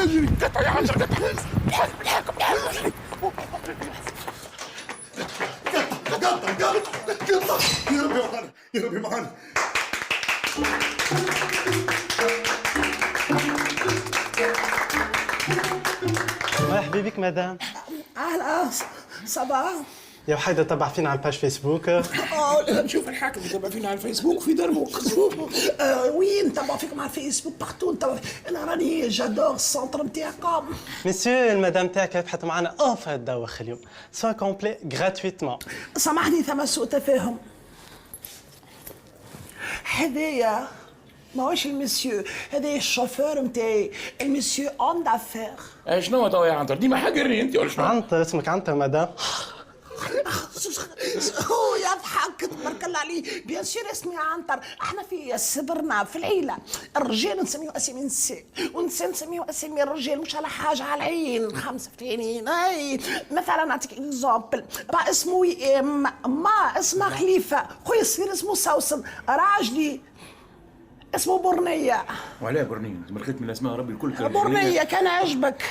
اجري قطع يا عجل قطع. الحق يا ربي معانا يا ربي معانا. مرحبا بك مدام. اهلا صباح. يا وحيدة تبع فينا على الباج فيسبوك. نشوف الحاكم يتابع فينا على الفيسبوك في دربوك. وي نتابع فيكم على الفيسبوك بارتو نتابع. انا راني جادور السونتر نتاعكم. مسيو المدام تاعك يبحث معنا اوفر تدوخ اليوم سوا كومبلي غراتويتمون. سامحني ثم سوء تفاهم. هذايا ماهوش المسيو، هذايا الشوفور نتاعي المسيو اون دافير. شنو توا يا عنتر ديما حقرني انت ولا شنو؟ عنتر اسمك عنتر مدام. هو يضحك تبارك الله عليه. بيان سور اسمي عنتر. احنا في صبرنا في العيله الرجال نسميو اسامي النساء والنساء نسميو اسامي الرجال، مش على حاجه على العين خمسه في العينين. اي مثلا نعطيك اكزومبل، با اسمه وئام، ما اسمها خليفه، خويا الصغير اسمه سوسن، راجلي اسمه برنيه. وعلاه برنين؟ مرخيت من اسماء ربي الكل كان برنيه كان عجبك.